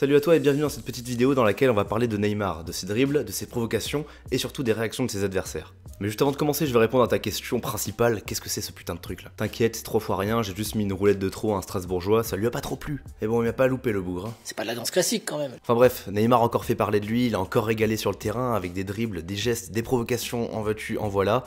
Salut à toi et bienvenue dans cette petite vidéo dans laquelle on va parler de Neymar, de ses dribbles, de ses provocations et surtout des réactions de ses adversaires. Mais juste avant de commencer, je vais répondre à ta question principale, qu'est-ce que c'est ce putain de truc là? T'inquiète, c'est 3 fois rien, j'ai juste mis une roulette de trop à un Strasbourgeois, ça lui a pas trop plu. Et bon, il m'a pas loupé le bougre. Hein. C'est pas de la danse classique quand même. Enfin bref, Neymar a encore fait parler de lui, il a encore régalé sur le terrain avec des dribbles, des gestes, des provocations, en veux-tu, en voilà.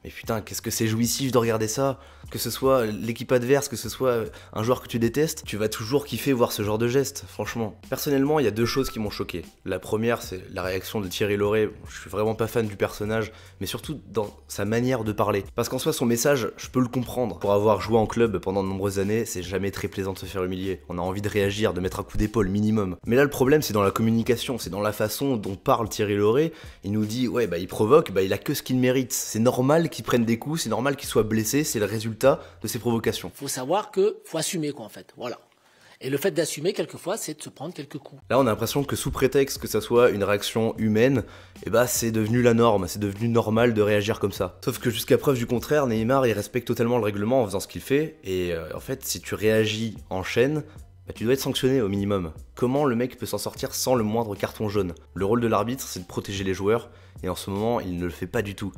Mais putain, qu'est-ce que c'est jouissif de regarder ça. Que ce soit l'équipe adverse, que ce soit un joueur que tu détestes, tu vas toujours kiffer voir ce genre de geste, franchement. Personnellement, il y a deux choses qui m'ont choqué. La première, c'est la réaction de Thierry Laurey. Je suis vraiment pas fan du personnage, mais surtout dans sa manière de parler. Parce qu'en soi, son message, je peux le comprendre. Pour avoir joué en club pendant de nombreuses années, c'est jamais très plaisant de se faire humilier. On a envie de réagir, de mettre un coup d'épaule minimum. Mais là, le problème, c'est dans la communication, c'est dans la façon dont parle Thierry Laurey. Il nous dit, ouais, bah il provoque, bah il a que ce qu'il mérite. C'est normal qu'il prenne des coups, c'est normal qu'il soit blessé, c'est le résultat de ses provocations. Faut savoir que faut assumer quoi en fait, voilà. Et le fait d'assumer quelquefois, c'est de se prendre quelques coups. Là, on a l'impression que sous prétexte que ça soit une réaction humaine, et bah c'est devenu la norme, c'est devenu normal de réagir comme ça. Sauf que jusqu'à preuve du contraire, Neymar il respecte totalement le règlement en faisant ce qu'il fait, et en fait si tu réagis en chaîne, bah, tu dois être sanctionné au minimum. Comment le mec peut s'en sortir sans le moindre carton jaune? Le rôle de l'arbitre, c'est de protéger les joueurs, et en ce moment, il ne le fait pas du tout.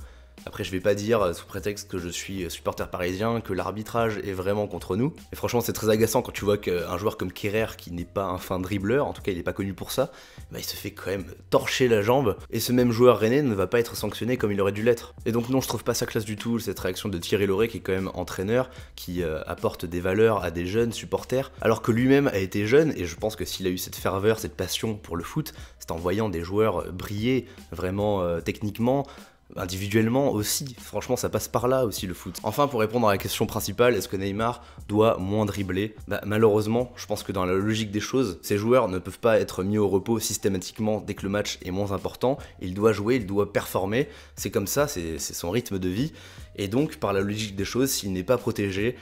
Après, je vais pas dire, sous prétexte que je suis supporter parisien, que l'arbitrage est vraiment contre nous. Et franchement, c'est très agaçant quand tu vois qu'un joueur comme Kerrer, qui n'est pas un fin dribbleur, en tout cas il n'est pas connu pour ça, bah, il se fait quand même torcher la jambe. Et ce même joueur rennais ne va pas être sanctionné comme il aurait dû l'être. Et donc non, je trouve pas ça classe du tout, cette réaction de Thierry Laurey, qui est quand même entraîneur, qui apporte des valeurs à des jeunes supporters, alors que lui-même a été jeune, et je pense que s'il a eu cette ferveur, cette passion pour le foot, c'est en voyant des joueurs briller vraiment techniquement, individuellement aussi, franchement ça passe par là aussi le foot. Enfin, pour répondre à la question principale, est-ce que Neymar doit moins dribbler? Bah malheureusement, je pense que dans la logique des choses, ces joueurs ne peuvent pas être mis au repos systématiquement dès que le match est moins important. Il doit jouer, il doit performer, c'est comme ça, c'est son rythme de vie. Et donc, par la logique des choses, s'il n'est pas protégé,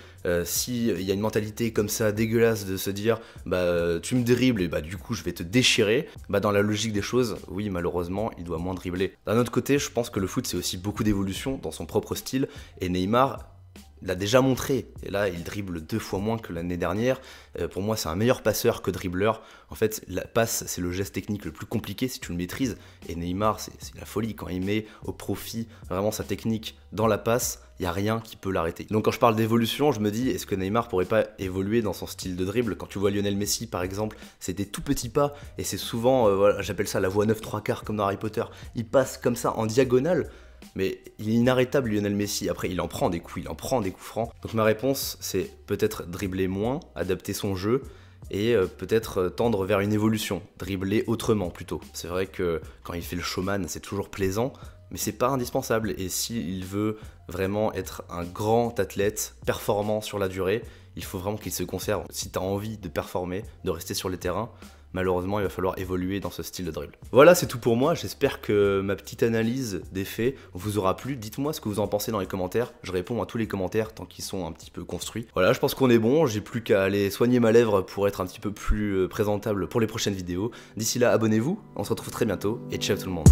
s'il y a une mentalité comme ça dégueulasse de se dire bah tu me dribbles et bah du coup je vais te déchirer, bah dans la logique des choses, oui malheureusement il doit moins dribbler. D'un autre côté, je pense que le foot c'est aussi beaucoup d'évolution dans son propre style, et Neymar l'a déjà montré, et là il dribble 2 fois moins que l'année dernière. Pour moi c'est un meilleur passeur que dribbleur. En fait la passe c'est le geste technique le plus compliqué si tu le maîtrises, et Neymar c'est la folie quand il met au profit vraiment sa technique dans la passe, il n'y a rien qui peut l'arrêter. Donc quand je parle d'évolution, je me dis, est-ce que Neymar pourrait pas évoluer dans son style de dribble? Quand tu vois Lionel Messi par exemple, c'est des tout petits pas, et c'est souvent, voilà, j'appelle ça la voie 9/3 comme dans Harry Potter, il passe comme ça en diagonale. Mais il est inarrêtable Lionel Messi, après il en prend des coups, il en prend des coups francs. Donc ma réponse c'est peut-être dribbler moins, adapter son jeu, et peut-être tendre vers une évolution, dribbler autrement plutôt. C'est vrai que quand il fait le showman c'est toujours plaisant, mais c'est pas indispensable, et s'il veut vraiment être un grand athlète performant sur la durée, il faut vraiment qu'il se conserve. Si t'as envie de performer, de rester sur les terrains, malheureusement il va falloir évoluer dans ce style de dribble. Voilà, c'est tout pour moi, j'espère que ma petite analyse des faits vous aura plu. Dites-moi ce que vous en pensez dans les commentaires, je réponds à tous les commentaires tant qu'ils sont un petit peu construits. Voilà, je pense qu'on est bon, j'ai plus qu'à aller soigner ma lèvre pour être un petit peu plus présentable pour les prochaines vidéos. D'ici là, abonnez-vous, on se retrouve très bientôt, et ciao tout le monde.